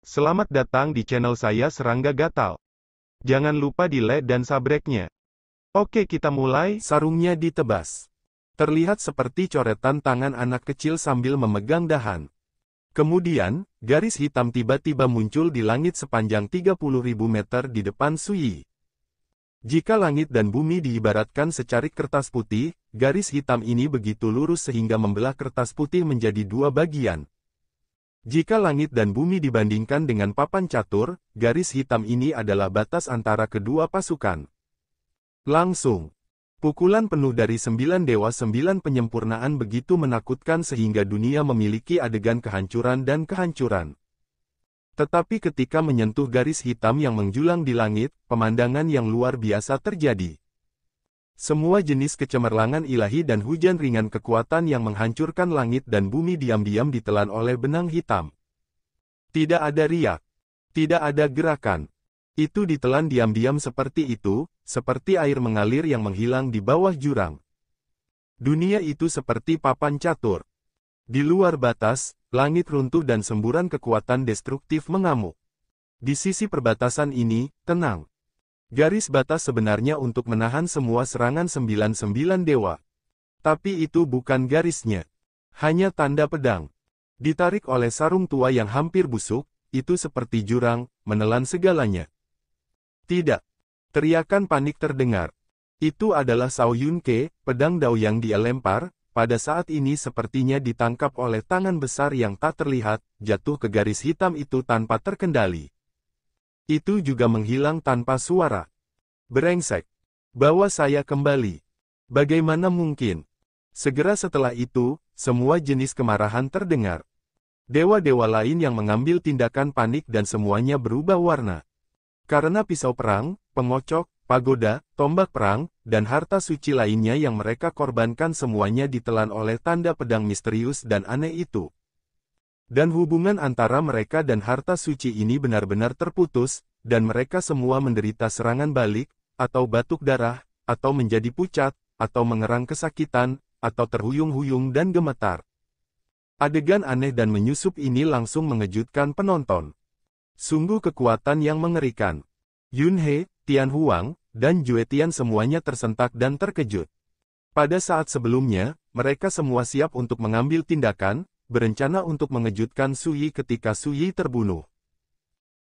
Selamat datang di channel saya Serangga Gatal. Jangan lupa di like dan subscribe-nya. Oke, kita mulai. Sarungnya ditebas. Terlihat seperti coretan tangan anak kecil sambil memegang dahan. Kemudian, garis hitam tiba-tiba muncul di langit sepanjang 30.000 meter di depan Sui. Jika langit dan bumi diibaratkan secarik kertas putih, garis hitam ini begitu lurus sehingga membelah kertas putih menjadi dua bagian. Jika langit dan bumi dibandingkan dengan papan catur, garis hitam ini adalah batas antara kedua pasukan. Langsung. Pukulan penuh dari 9 dewa 9 penyempurnaan begitu menakutkan sehingga dunia memiliki adegan kehancuran dan kehancuran. Tetapi ketika menyentuh garis hitam yang menjulang di langit, pemandangan yang luar biasa terjadi. Semua jenis kecemerlangan ilahi dan hujan ringan kekuatan yang menghancurkan langit dan bumi diam-diam ditelan oleh benang hitam. Tidak ada riak. Tidak ada gerakan. Itu ditelan diam-diam seperti itu, seperti air mengalir yang menghilang di bawah jurang. Dunia itu seperti papan catur. Di luar batas, langit runtuh dan semburan kekuatan destruktif mengamuk. Di sisi perbatasan ini, tenang. Garis batas sebenarnya untuk menahan semua serangan 99 dewa. Tapi itu bukan garisnya. Hanya tanda pedang. Ditarik oleh sarung tua yang hampir busuk, itu seperti jurang, menelan segalanya. Tidak. Teriakan panik terdengar. Itu adalah Sao Yunke, pedang Dao yang dia lempar, pada saat ini sepertinya ditangkap oleh tangan besar yang tak terlihat, jatuh ke garis hitam itu tanpa terkendali. Itu juga menghilang tanpa suara. Brengsek. Bawa saya kembali. Bagaimana mungkin? Segera setelah itu, semua jenis kemarahan terdengar. Dewa-dewa lain yang mengambil tindakan panik dan semuanya berubah warna. Karena pisau perang, pengocok, pagoda, tombak perang, dan harta suci lainnya yang mereka korbankan semuanya ditelan oleh tanda pedang misterius dan aneh itu. Dan hubungan antara mereka dan harta suci ini benar-benar terputus, dan mereka semua menderita serangan balik, atau batuk darah, atau menjadi pucat, atau mengerang kesakitan, atau terhuyung-huyung dan gemetar. Adegan aneh dan menyusup ini langsung mengejutkan penonton. Sungguh kekuatan yang mengerikan. Yunhe, Tian Huang, dan Jue Tian semuanya tersentak dan terkejut. Pada saat sebelumnya, mereka semua siap untuk mengambil tindakan, berencana untuk mengejutkan Sui ketika Sui terbunuh.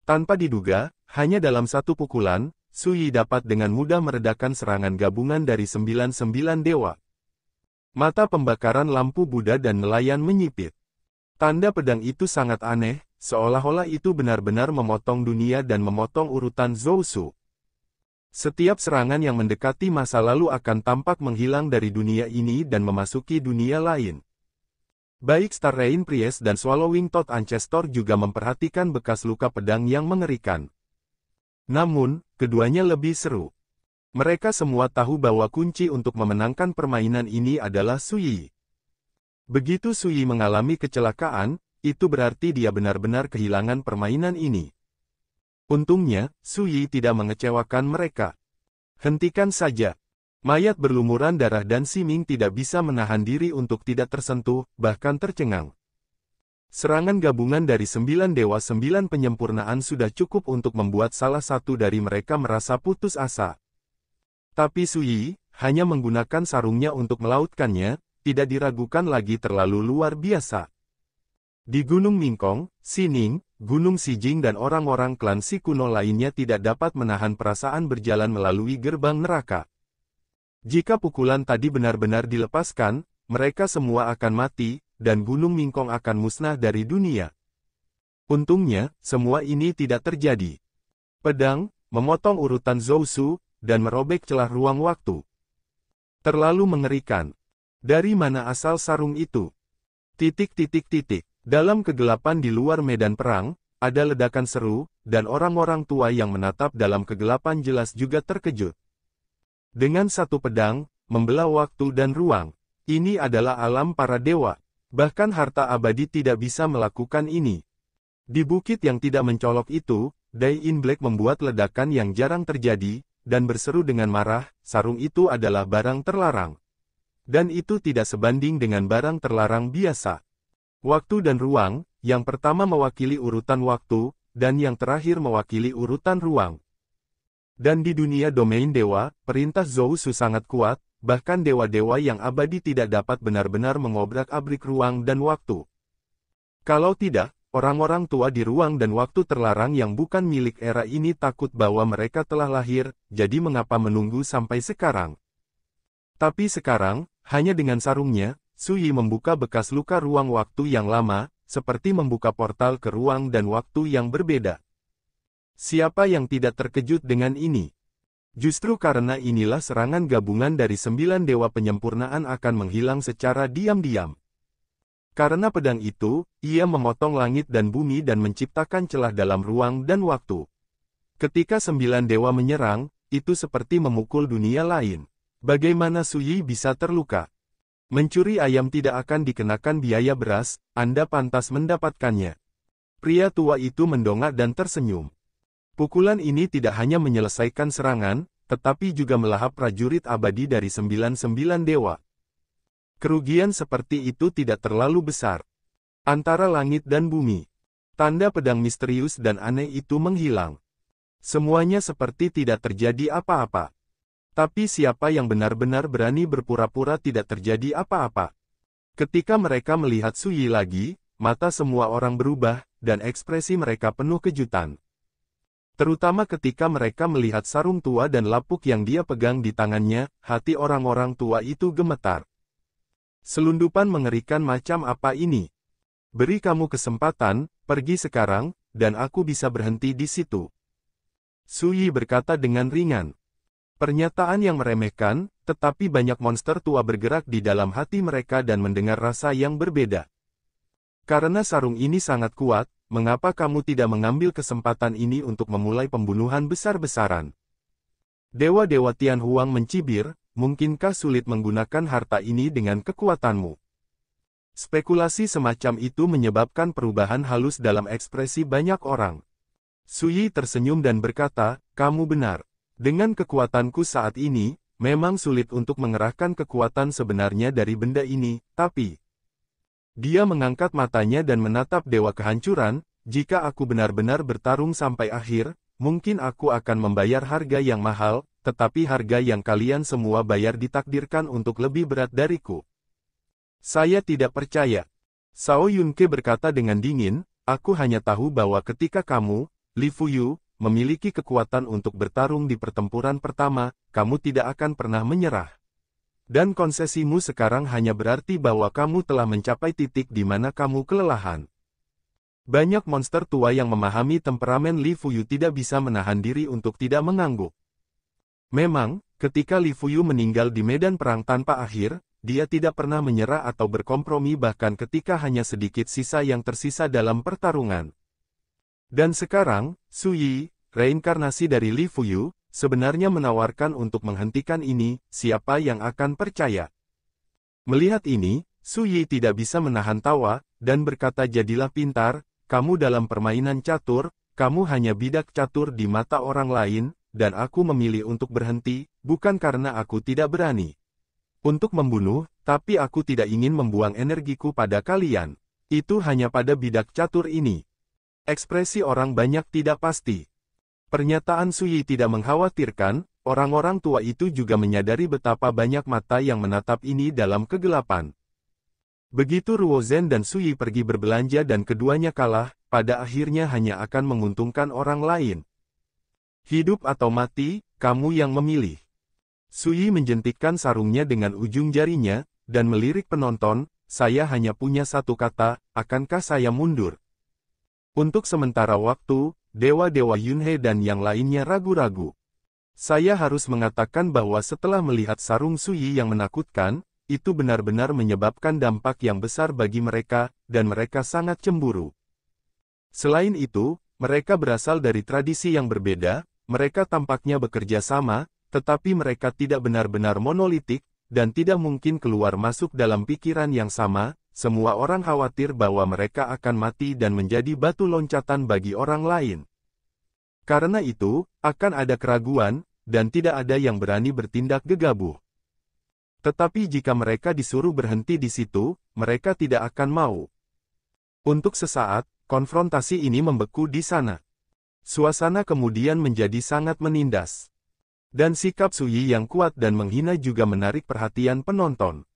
Tanpa diduga, hanya dalam satu pukulan, Sui dapat dengan mudah meredakan serangan gabungan dari 99 dewa. Mata pembakaran lampu Buddha dan nelayan menyipit. Tanda pedang itu sangat aneh, seolah-olah itu benar-benar memotong dunia dan memotong urutan Zhou. Setiap serangan yang mendekati masa lalu akan tampak menghilang dari dunia ini dan memasuki dunia lain. Baik Star Rain Priest dan Swallowing Toad Ancestor juga memperhatikan bekas luka pedang yang mengerikan. Namun, keduanya lebih seru. Mereka semua tahu bahwa kunci untuk memenangkan permainan ini adalah Sui. Begitu Sui mengalami kecelakaan, itu berarti dia benar-benar kehilangan permainan ini. Untungnya, Sui tidak mengecewakan mereka. Hentikan saja. Mayat berlumuran darah dan Siming tidak bisa menahan diri untuk tidak tersentuh, bahkan tercengang. Serangan gabungan dari 9 dewa 9 penyempurnaan sudah cukup untuk membuat salah satu dari mereka merasa putus asa. Tapi Sui, hanya menggunakan sarungnya untuk melautkannya, tidak diragukan lagi terlalu luar biasa. Di Gunung Mingkong, Sining, Gunung Sijing dan orang-orang klan Si kuno lainnya tidak dapat menahan perasaan berjalan melalui gerbang neraka. Jika pukulan tadi benar-benar dilepaskan, mereka semua akan mati, dan Gunung Mingkong akan musnah dari dunia. Untungnya, semua ini tidak terjadi. Pedang, memotong urutan Zhou, dan merobek celah ruang waktu. Terlalu mengerikan. Dari mana asal sarung itu? Dalam kegelapan di luar medan perang, ada ledakan seru, dan orang-orang tua yang menatap dalam kegelapan jelas juga terkejut. Dengan satu pedang, membelah waktu dan ruang. Ini adalah alam para dewa. Bahkan harta abadi tidak bisa melakukan ini. Di bukit yang tidak mencolok itu, Dai In Black membuat ledakan yang jarang terjadi, dan berseru dengan marah, sarung itu adalah barang terlarang. Dan itu tidak sebanding dengan barang terlarang biasa. Waktu dan ruang, yang pertama mewakili urutan waktu, dan yang terakhir mewakili urutan ruang. Dan di dunia domain dewa, perintah Zhou Shu sangat kuat, bahkan dewa-dewa yang abadi tidak dapat benar-benar mengobrak-abrik ruang dan waktu. Kalau tidak, orang-orang tua di ruang dan waktu terlarang yang bukan milik era ini takut bahwa mereka telah lahir, jadi mengapa menunggu sampai sekarang? Tapi sekarang, hanya dengan sarungnya, Su Yi membuka bekas luka ruang waktu yang lama, seperti membuka portal ke ruang dan waktu yang berbeda. Siapa yang tidak terkejut dengan ini? Justru karena inilah serangan gabungan dari 9 dewa penyempurnaan akan menghilang secara diam-diam. Karena pedang itu, ia memotong langit dan bumi dan menciptakan celah dalam ruang dan waktu. Ketika 9 dewa menyerang, itu seperti memukul dunia lain. Bagaimana Su Yi bisa terluka? Mencuri ayam tidak akan dikenakan biaya beras, Anda pantas mendapatkannya. Pria tua itu mendongak dan tersenyum. Pukulan ini tidak hanya menyelesaikan serangan, tetapi juga melahap prajurit abadi dari 99 dewa. Kerugian seperti itu tidak terlalu besar. Antara langit dan bumi, tanda pedang misterius dan aneh itu menghilang. Semuanya seperti tidak terjadi apa-apa. Tapi siapa yang benar-benar berani berpura-pura tidak terjadi apa-apa? Ketika mereka melihat Su Yi lagi, mata semua orang berubah, dan ekspresi mereka penuh kejutan. Terutama ketika mereka melihat sarung tua dan lapuk yang dia pegang di tangannya, hati orang-orang tua itu gemetar. Selundupan mengerikan macam apa ini? Beri kamu kesempatan, pergi sekarang, dan aku bisa berhenti di situ. Su Yi berkata dengan ringan. Pernyataan yang meremehkan, tetapi banyak monster tua bergerak di dalam hati mereka dan mendengar rasa yang berbeda. Karena sarung ini sangat kuat, mengapa kamu tidak mengambil kesempatan ini untuk memulai pembunuhan besar-besaran? Dewa-dewa Tianhuang mencibir, mungkinkah sulit menggunakan harta ini dengan kekuatanmu? Spekulasi semacam itu menyebabkan perubahan halus dalam ekspresi banyak orang. Su Yi tersenyum dan berkata, kamu benar. Dengan kekuatanku saat ini, memang sulit untuk mengerahkan kekuatan sebenarnya dari benda ini, tapi... Dia mengangkat matanya dan menatap Dewa Kehancuran, jika aku benar-benar bertarung sampai akhir, mungkin aku akan membayar harga yang mahal, tetapi harga yang kalian semua bayar ditakdirkan untuk lebih berat dariku. Saya tidak percaya. Shao Yunke berkata dengan dingin, aku hanya tahu bahwa ketika kamu, Li Fuyu, memiliki kekuatan untuk bertarung di pertempuran pertama, kamu tidak akan pernah menyerah. Dan konsesimu sekarang hanya berarti bahwa kamu telah mencapai titik di mana kamu kelelahan. Banyak monster tua yang memahami temperamen Li Fuyu tidak bisa menahan diri untuk tidak mengangguk. Memang, ketika Li Fuyu meninggal di medan perang tanpa akhir, dia tidak pernah menyerah atau berkompromi bahkan ketika hanya sedikit sisa yang tersisa dalam pertarungan. Dan sekarang, Su Yi, reinkarnasi dari Li Fuyu, sebenarnya menawarkan untuk menghentikan ini, siapa yang akan percaya? Melihat ini, Su Yi tidak bisa menahan tawa, dan berkata jadilah pintar, kamu dalam permainan catur, kamu hanya bidak catur di mata orang lain, dan aku memilih untuk berhenti, bukan karena aku tidak berani untuk membunuh, tapi aku tidak ingin membuang energiku pada kalian. Itu hanya pada bidak catur ini. Ekspresi orang banyak tidak pasti. Pernyataan Su Yi tidak mengkhawatirkan, orang-orang tua itu juga menyadari betapa banyak mata yang menatap ini dalam kegelapan. Begitu Ruo Zhen dan Su Yi pergi berbelanja dan keduanya kalah, pada akhirnya hanya akan menguntungkan orang lain. Hidup atau mati, kamu yang memilih. Su Yi menjentikkan sarungnya dengan ujung jarinya, dan melirik penonton, saya hanya punya satu kata, akankah saya mundur? Untuk sementara waktu, Dewa-dewa Yunhe dan yang lainnya ragu-ragu. Saya harus mengatakan bahwa setelah melihat sarung Su Yi yang menakutkan, itu benar-benar menyebabkan dampak yang besar bagi mereka, dan mereka sangat cemburu. Selain itu, mereka berasal dari tradisi yang berbeda, mereka tampaknya bekerja sama, tetapi mereka tidak benar-benar monolitik, dan tidak mungkin keluar masuk dalam pikiran yang sama. Semua orang khawatir bahwa mereka akan mati dan menjadi batu loncatan bagi orang lain. Karena itu, akan ada keraguan, dan tidak ada yang berani bertindak gegabah. Tetapi jika mereka disuruh berhenti di situ, mereka tidak akan mau. Untuk sesaat, konfrontasi ini membeku di sana. Suasana kemudian menjadi sangat menindas. Dan sikap Suyi yang kuat dan menghina juga menarik perhatian penonton.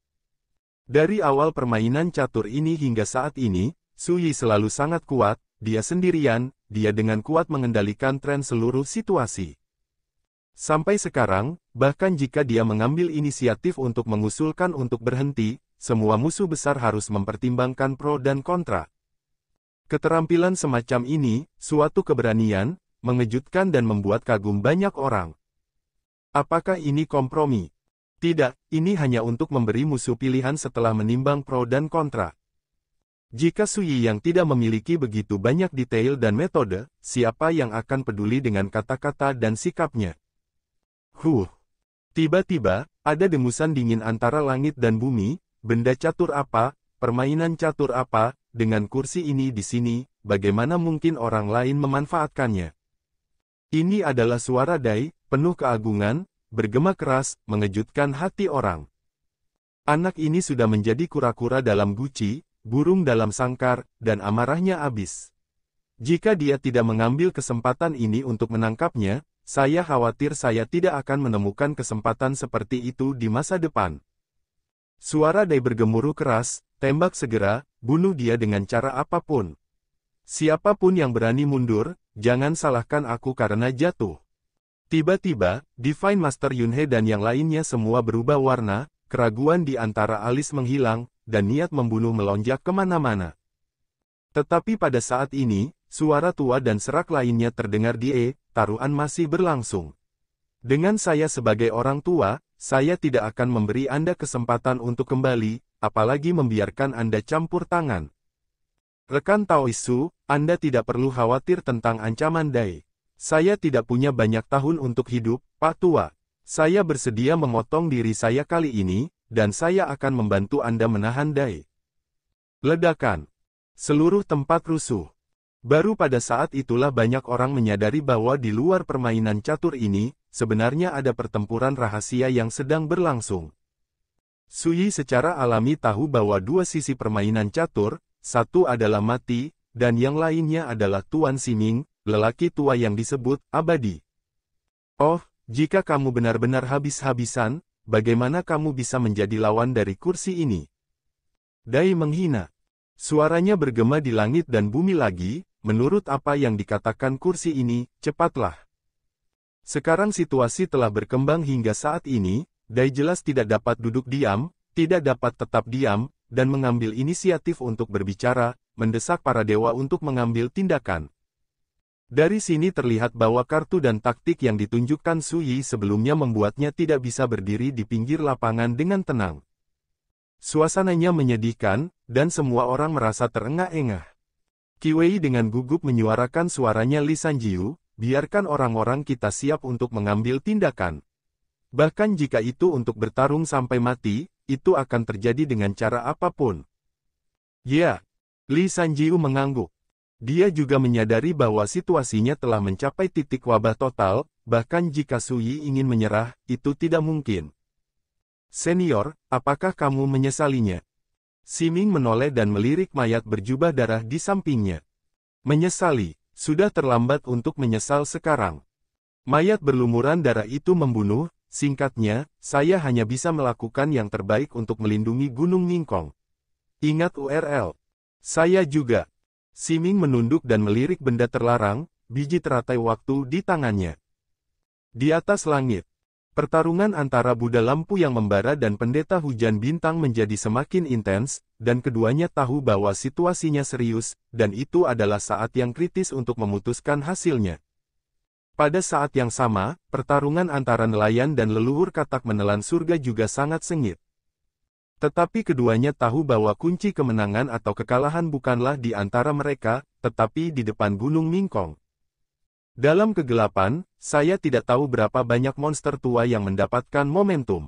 Dari awal permainan catur ini hingga saat ini, Suyi selalu sangat kuat, dia sendirian, dia dengan kuat mengendalikan tren seluruh situasi. Sampai sekarang, bahkan jika dia mengambil inisiatif untuk mengusulkan untuk berhenti, semua musuh besar harus mempertimbangkan pro dan kontra. Keterampilan semacam ini, suatu keberanian, mengejutkan dan membuat kagum banyak orang. Apakah ini kompromi? Tidak, ini hanya untuk memberi musuh pilihan setelah menimbang pro dan kontra. Jika Suyi yang tidak memiliki begitu banyak detail dan metode, siapa yang akan peduli dengan kata-kata dan sikapnya? Tiba-tiba, ada dengusan dingin antara langit dan bumi, benda catur apa, permainan catur apa, dengan kursi ini di sini, bagaimana mungkin orang lain memanfaatkannya? Ini adalah suara Dai, penuh keagungan, bergema keras, mengejutkan hati orang. Anak ini sudah menjadi kura-kura dalam guci, burung dalam sangkar, dan amarahnya habis. Jika dia tidak mengambil kesempatan ini untuk menangkapnya, saya khawatir saya tidak akan menemukan kesempatan seperti itu di masa depan. Suara Dai bergemuruh keras, tembak segera, bunuh dia dengan cara apapun. Siapapun yang berani mundur, jangan salahkan aku karena jatuh. Tiba-tiba, Divine Master Yunhe dan yang lainnya semua berubah warna, keraguan di antara alis menghilang, dan niat membunuh melonjak kemana-mana. Tetapi pada saat ini, suara tua dan serak lainnya terdengar taruhan masih berlangsung. Dengan saya sebagai orang tua, saya tidak akan memberi Anda kesempatan untuk kembali, apalagi membiarkan Anda campur tangan. Rekan Taoisu, Anda tidak perlu khawatir tentang ancaman Dai. Saya tidak punya banyak tahun untuk hidup, Pak Tua. Saya bersedia memotong diri saya kali ini, dan saya akan membantu Anda menahan Dai. Ledakan. Seluruh tempat rusuh. Baru pada saat itulah banyak orang menyadari bahwa di luar permainan catur ini, sebenarnya ada pertempuran rahasia yang sedang berlangsung. Suyi secara alami tahu bahwa dua sisi permainan catur, satu adalah mati, dan yang lainnya adalah Tuan Siming, lelaki tua yang disebut abadi. Oh, jika kamu benar-benar habis-habisan, bagaimana kamu bisa menjadi lawan dari kursi ini? Dai menghina. Suaranya bergema di langit dan bumi lagi, menurut apa yang dikatakan kursi ini, cepatlah. Sekarang situasi telah berkembang hingga saat ini, Dai jelas tidak dapat duduk diam, tidak dapat tetap diam, dan mengambil inisiatif untuk berbicara, mendesak para dewa untuk mengambil tindakan. Dari sini terlihat bahwa kartu dan taktik yang ditunjukkan Suyi sebelumnya membuatnya tidak bisa berdiri di pinggir lapangan dengan tenang. Suasananya menyedihkan, dan semua orang merasa terengah-engah. Qi dengan gugup menyuarakan suaranya Li Sanjiu, biarkan orang-orang kita siap untuk mengambil tindakan. Bahkan jika itu untuk bertarung sampai mati, itu akan terjadi dengan cara apapun. Ya, Li Sanjiu mengangguk. Dia juga menyadari bahwa situasinya telah mencapai titik wabah total, bahkan jika Suyi ingin menyerah, itu tidak mungkin. Senior, apakah kamu menyesalinya? Siming menoleh dan melirik mayat berjubah darah di sampingnya. Menyesali, sudah terlambat untuk menyesal sekarang. Mayat berlumuran darah itu membunuh, singkatnya, saya hanya bisa melakukan yang terbaik untuk melindungi Gunung Ningkong. Ingat URL. Saya juga. Siming menunduk dan melirik benda terlarang, biji teratai waktu di tangannya. Di atas langit. Pertarungan antara Buddha lampu yang membara dan pendeta hujan bintang menjadi semakin intens, dan keduanya tahu bahwa situasinya serius, dan itu adalah saat yang kritis untuk memutuskan hasilnya. Pada saat yang sama, pertarungan antara nelayan dan leluhur katak menelan surga juga sangat sengit. Tetapi keduanya tahu bahwa kunci kemenangan atau kekalahan bukanlah di antara mereka, tetapi di depan Gunung Ningkong. Dalam kegelapan, saya tidak tahu berapa banyak monster tua yang mendapatkan momentum.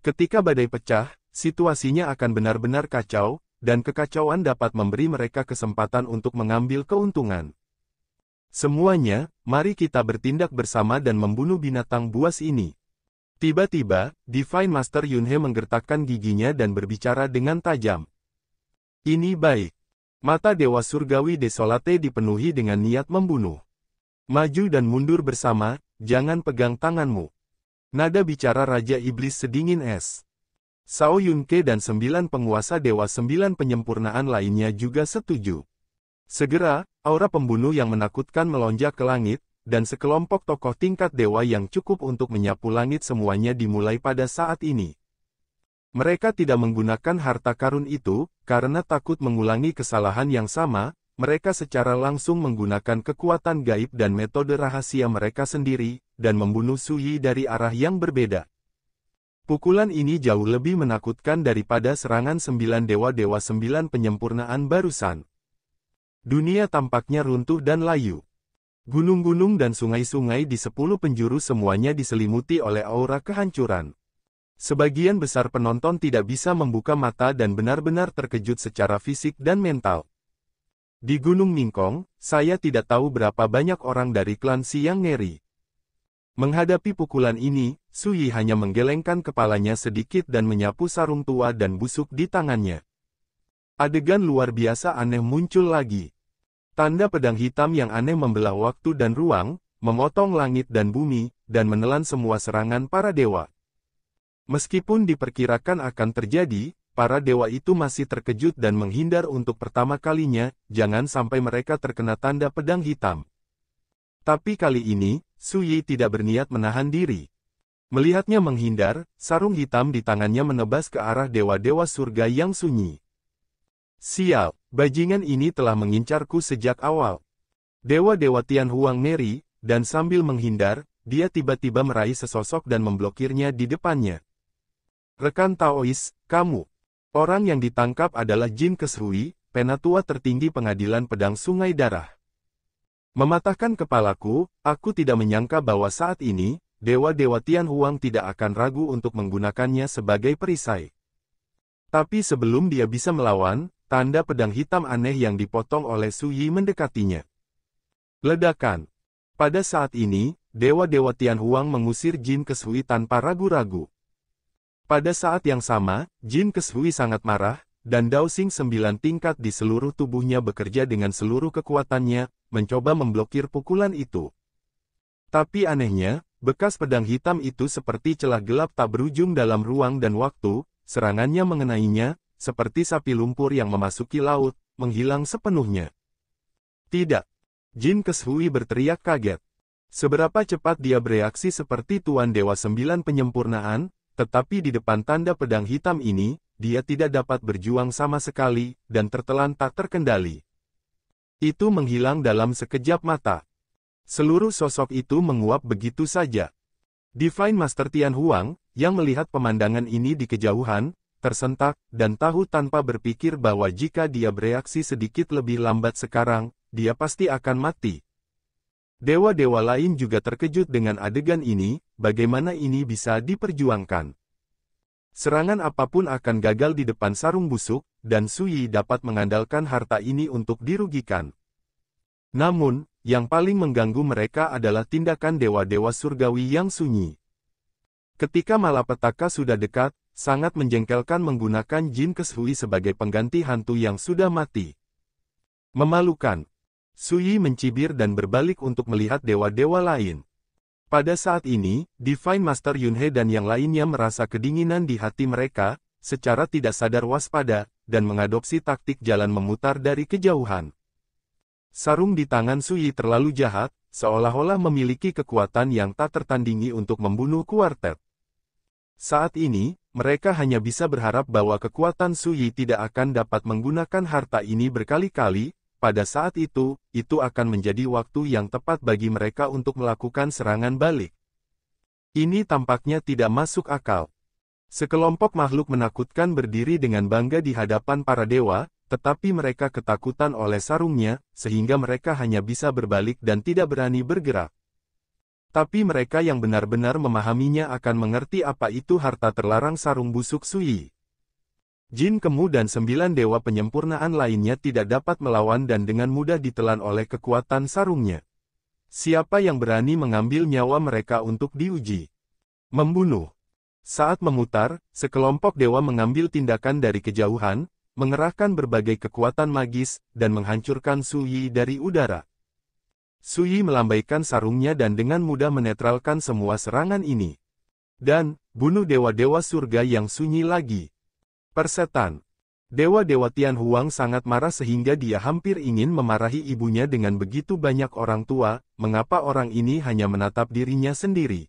Ketika badai pecah, situasinya akan benar-benar kacau, dan kekacauan dapat memberi mereka kesempatan untuk mengambil keuntungan. Semuanya, mari kita bertindak bersama dan membunuh binatang buas ini. Tiba-tiba, Divine Master Yunhe menggertakkan giginya dan berbicara dengan tajam. Ini baik. Mata Dewa Surgawi Desolate dipenuhi dengan niat membunuh. Maju dan mundur bersama, jangan pegang tanganmu. Nada bicara Raja Iblis sedingin es. Shao Yunke dan 9 penguasa Dewa 9 penyempurnaan lainnya juga setuju. Segera, aura pembunuh yang menakutkan melonjak ke langit, dan sekelompok tokoh tingkat dewa yang cukup untuk menyapu langit semuanya dimulai pada saat ini. Mereka tidak menggunakan harta karun itu, karena takut mengulangi kesalahan yang sama. Mereka secara langsung menggunakan kekuatan gaib dan metode rahasia mereka sendiri, dan membunuh Su Yi dari arah yang berbeda. Pukulan ini jauh lebih menakutkan daripada serangan 9 dewa-dewa 9 penyempurnaan barusan. Dunia tampaknya runtuh dan layu. Gunung-gunung dan sungai-sungai di 10 penjuru semuanya diselimuti oleh aura kehancuran. Sebagian besar penonton tidak bisa membuka mata dan benar-benar terkejut secara fisik dan mental. Di Gunung Ningkong, saya tidak tahu berapa banyak orang dari klan Siang Ngeri. Menghadapi pukulan ini, Su Yi hanya menggelengkan kepalanya sedikit dan menyapu sarung tua dan busuk di tangannya. Adegan luar biasa aneh muncul lagi. Tanda pedang hitam yang aneh membelah waktu dan ruang, memotong langit dan bumi, dan menelan semua serangan para dewa. Meskipun diperkirakan akan terjadi, para dewa itu masih terkejut dan menghindar untuk pertama kalinya, jangan sampai mereka terkena tanda pedang hitam. Tapi kali ini, Su Yi tidak berniat menahan diri. Melihatnya menghindar, sarung hitam di tangannya menebas ke arah dewa-dewa surga yang sunyi. Sial, bajingan ini telah mengincarku sejak awal. Dewa-dewa Tianhuang Neri, dan sambil menghindar, dia tiba-tiba meraih sesosok dan memblokirnya di depannya. Rekan Taois, kamu. Orang yang ditangkap adalah Jin Keshui, penatua tertinggi pengadilan pedang Sungai Darah. Mematahkan kepalaku, aku tidak menyangka bahwa saat ini, dewa-dewa Tianhuang tidak akan ragu untuk menggunakannya sebagai perisai. Tapi sebelum dia bisa melawan, tanda pedang hitam aneh yang dipotong oleh Su Yi mendekatinya. Ledakan. Pada saat ini, dewa-dewa Tianhuang mengusir Jin Keshui tanpa ragu-ragu. Pada saat yang sama, Jin Keshui sangat marah, dan Daoxing 9 tingkat di seluruh tubuhnya bekerja dengan seluruh kekuatannya, mencoba memblokir pukulan itu. Tapi anehnya, bekas pedang hitam itu seperti celah gelap tak berujung dalam ruang dan waktu, serangannya mengenainya, seperti sapi lumpur yang memasuki laut, menghilang sepenuhnya. Tidak. Jin Keshui berteriak kaget. Seberapa cepat dia bereaksi seperti Tuan Dewa 9 penyempurnaan, tetapi di depan tanda pedang hitam ini, dia tidak dapat berjuang sama sekali, dan tertelan tak terkendali. Itu menghilang dalam sekejap mata. Seluruh sosok itu menguap begitu saja. Divine Master Tianhuang, yang melihat pemandangan ini di kejauhan, tersentak, dan tahu tanpa berpikir bahwa jika dia bereaksi sedikit lebih lambat sekarang, dia pasti akan mati. Dewa-dewa lain juga terkejut dengan adegan ini, bagaimana ini bisa diperjuangkan. Serangan apapun akan gagal di depan sarung busuk, dan Su Yi dapat mengandalkan harta ini untuk dirugikan. Namun, yang paling mengganggu mereka adalah tindakan dewa-dewa surgawi yang sunyi. Ketika malapetaka sudah dekat, sangat menjengkelkan menggunakan Jin Keshui sebagai pengganti hantu yang sudah mati. Memalukan. Su Yi mencibir dan berbalik untuk melihat dewa-dewa lain. Pada saat ini, Divine Master Yunhe dan yang lainnya merasa kedinginan di hati mereka, secara tidak sadar waspada, dan mengadopsi taktik jalan memutar dari kejauhan. Sarung di tangan Su Yi terlalu jahat, seolah-olah memiliki kekuatan yang tak tertandingi untuk membunuh kuartet. Saat ini, mereka hanya bisa berharap bahwa kekuatan Su Yi tidak akan dapat menggunakan harta ini berkali-kali. Pada saat itu akan menjadi waktu yang tepat bagi mereka untuk melakukan serangan balik. Ini tampaknya tidak masuk akal. Sekelompok makhluk menakutkan berdiri dengan bangga di hadapan para dewa, tetapi mereka ketakutan oleh sarungnya, sehingga mereka hanya bisa berbalik dan tidak berani bergerak. Tapi mereka yang benar-benar memahaminya akan mengerti apa itu harta terlarang sarung busuk Su Yi. Jin Kemu dan 9 dewa penyempurnaan lainnya tidak dapat melawan dan dengan mudah ditelan oleh kekuatan sarungnya. Siapa yang berani mengambil nyawa mereka untuk diuji? Membunuh. Saat memutar, sekelompok dewa mengambil tindakan dari kejauhan, mengerahkan berbagai kekuatan magis, dan menghancurkan Su Yi dari udara. Suyi melambaikan sarungnya dan dengan mudah menetralkan semua serangan ini. Dan, bunuh dewa-dewa surga yang sunyi lagi. Persetan. Dewa-dewa Tianhuang sangat marah sehingga dia hampir ingin memarahi ibunya dengan begitu banyak orang tua, mengapa orang ini hanya menatap dirinya sendiri.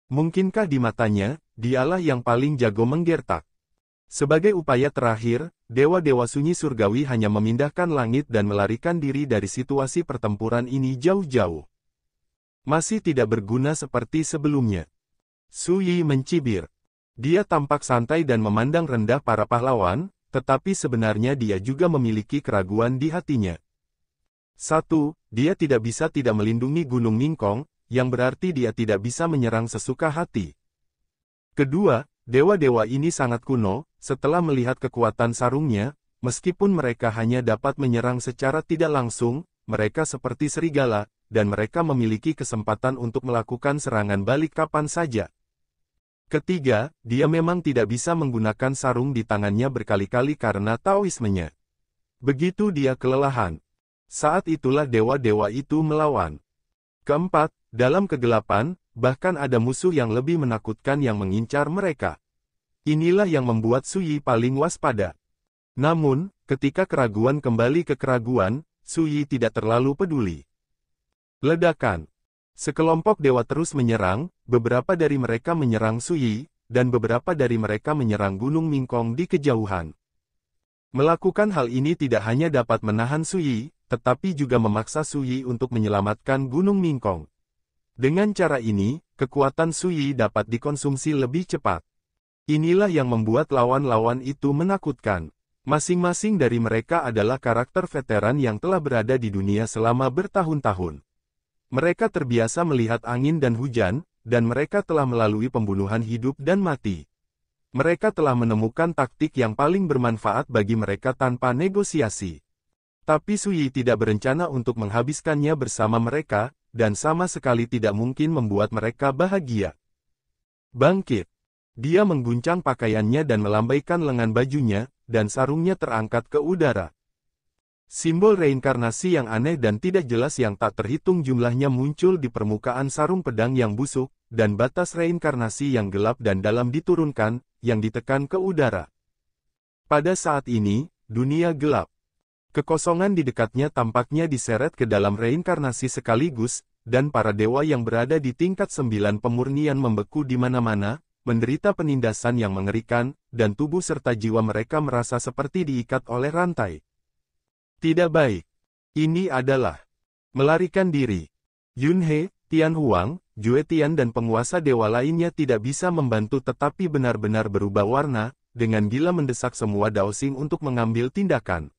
Mungkinkah di matanya, dialah yang paling jago menggertak. Sebagai upaya terakhir, dewa-dewa sunyi surgawi hanya memindahkan langit dan melarikan diri dari situasi pertempuran ini jauh-jauh. Masih tidak berguna seperti sebelumnya. Suyi mencibir. Dia tampak santai dan memandang rendah para pahlawan, tetapi sebenarnya dia juga memiliki keraguan di hatinya. 1. Dia tidak bisa tidak melindungi Gunung Ningkong, yang berarti dia tidak bisa menyerang sesuka hati. Kedua, dewa-dewa ini sangat kuno. Setelah melihat kekuatan sarungnya, meskipun mereka hanya dapat menyerang secara tidak langsung, mereka seperti serigala, dan mereka memiliki kesempatan untuk melakukan serangan balik kapan saja. Ketiga, dia memang tidak bisa menggunakan sarung di tangannya berkali-kali karena Taoismenya. Begitu dia kelelahan. Saat itulah dewa-dewa itu melawan. Keempat, dalam kegelapan, bahkan ada musuh yang lebih menakutkan yang mengincar mereka. Inilah yang membuat Suyi paling waspada. Namun, ketika keraguan kembali ke keraguan, Suyi tidak terlalu peduli. Ledakan. Sekelompok dewa terus menyerang, beberapa dari mereka menyerang Suyi, dan beberapa dari mereka menyerang Gunung Ningkong di kejauhan. Melakukan hal ini tidak hanya dapat menahan Suyi, tetapi juga memaksa Suyi untuk menyelamatkan Gunung Ningkong. Dengan cara ini, kekuatan Suyi dapat dikonsumsi lebih cepat. Inilah yang membuat lawan-lawan itu menakutkan. Masing-masing dari mereka adalah karakter veteran yang telah berada di dunia selama bertahun-tahun. Mereka terbiasa melihat angin dan hujan, dan mereka telah melalui pembunuhan hidup dan mati. Mereka telah menemukan taktik yang paling bermanfaat bagi mereka tanpa negosiasi. Tapi Suyi tidak berencana untuk menghabiskannya bersama mereka, dan sama sekali tidak mungkin membuat mereka bahagia. Bangkit. Dia mengguncang pakaiannya dan melambaikan lengan bajunya, dan sarungnya terangkat ke udara. Simbol reinkarnasi yang aneh dan tidak jelas yang tak terhitung jumlahnya muncul di permukaan sarung pedang yang busuk, dan batas reinkarnasi yang gelap dan dalam diturunkan, yang ditekan ke udara. Pada saat ini, dunia gelap. Kekosongan di dekatnya tampaknya diseret ke dalam reinkarnasi sekaligus, dan para dewa yang berada di tingkat 9 pemurnian membeku di mana-mana, menderita penindasan yang mengerikan, dan tubuh serta jiwa mereka merasa seperti diikat oleh rantai. Tidak baik. Ini adalah melarikan diri. Yunhe, Tianhuang, Juetian dan penguasa dewa lainnya tidak bisa membantu tetapi benar-benar berubah warna, dengan gila mendesak semua Daoxing untuk mengambil tindakan.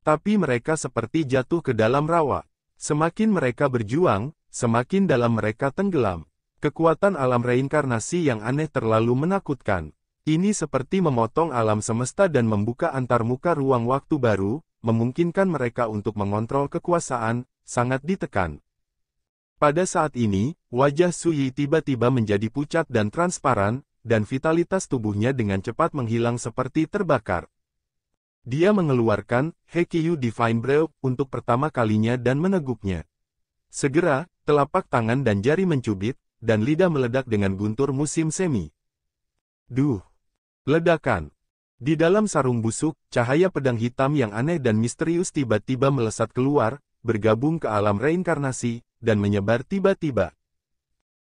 Tapi mereka seperti jatuh ke dalam rawa. Semakin mereka berjuang, semakin dalam mereka tenggelam. Kekuatan alam reinkarnasi yang aneh terlalu menakutkan. Ini seperti memotong alam semesta dan membuka antarmuka ruang waktu baru, memungkinkan mereka untuk mengontrol kekuasaan, sangat ditekan. Pada saat ini, wajah Suyi tiba-tiba menjadi pucat dan transparan, dan vitalitas tubuhnya dengan cepat menghilang seperti terbakar. Dia mengeluarkan Hekyu Divine Breath untuk pertama kalinya dan meneguknya. Segera, telapak tangan dan jari mencubit, dan lidah meledak dengan guntur musim semi. Duh! Ledakan! Di dalam sarung busuk, cahaya pedang hitam yang aneh dan misterius tiba-tiba melesat keluar, bergabung ke alam reinkarnasi, dan menyebar tiba-tiba.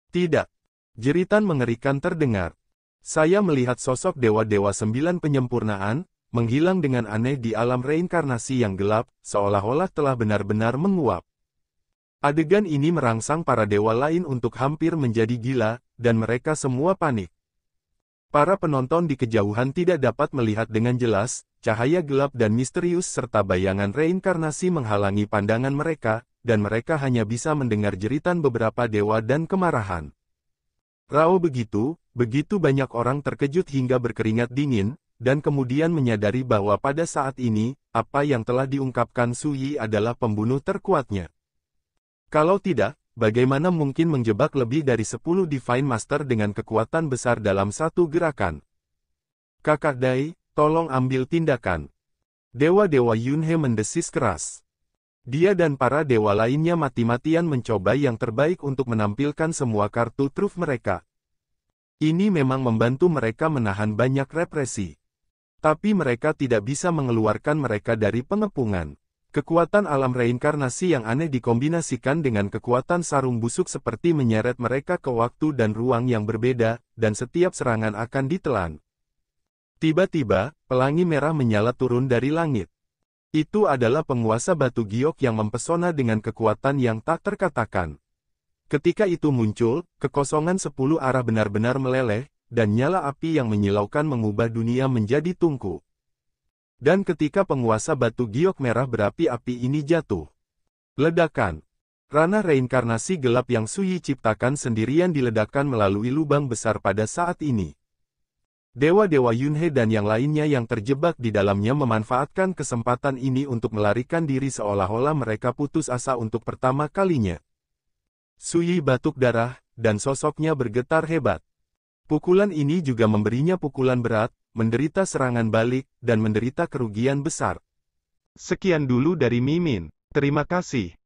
Tidak! Jeritan mengerikan terdengar. Saya melihat sosok dewa-dewa 9 penyempurnaan, menghilang dengan aneh di alam reinkarnasi yang gelap, seolah-olah telah benar-benar menguap. Adegan ini merangsang para dewa lain untuk hampir menjadi gila, dan mereka semua panik. Para penonton di kejauhan tidak dapat melihat dengan jelas, cahaya gelap dan misterius serta bayangan reinkarnasi menghalangi pandangan mereka, dan mereka hanya bisa mendengar jeritan beberapa dewa dan kemarahan. Rao begitu banyak orang terkejut hingga berkeringat dingin, dan kemudian menyadari bahwa pada saat ini, apa yang telah diungkapkan Suyi adalah pembunuh terkuatnya. Kalau tidak, bagaimana mungkin menjebak lebih dari 10 Divine Master dengan kekuatan besar dalam satu gerakan? Kakak Dai, tolong ambil tindakan. Dewa-dewa Yunhe mendesis keras. Dia dan para dewa lainnya mati-matian mencoba yang terbaik untuk menampilkan semua kartu truf mereka. Ini memang membantu mereka menahan banyak represi. Tapi mereka tidak bisa mengeluarkan mereka dari pengepungan. Kekuatan alam reinkarnasi yang aneh dikombinasikan dengan kekuatan sarung busuk seperti menyeret mereka ke waktu dan ruang yang berbeda, dan setiap serangan akan ditelan. Tiba-tiba, pelangi merah menyala turun dari langit. Itu adalah penguasa batu giok yang mempesona dengan kekuatan yang tak terkatakan. Ketika itu muncul, kekosongan 10 arah benar-benar meleleh, dan nyala api yang menyilaukan mengubah dunia menjadi tungku. Dan ketika penguasa batu giok merah berapi-api ini jatuh, ledakan. Ranah reinkarnasi gelap yang Suyi ciptakan sendirian diledakkan melalui lubang besar pada saat ini. Dewa-dewa Yunhe dan yang lainnya yang terjebak di dalamnya memanfaatkan kesempatan ini untuk melarikan diri seolah-olah mereka putus asa untuk pertama kalinya. Suyi batuk darah, dan sosoknya bergetar hebat. Pukulan ini juga memberinya pukulan berat, menderita serangan balik, dan menderita kerugian besar. Sekian dulu dari Mimin. Terima kasih.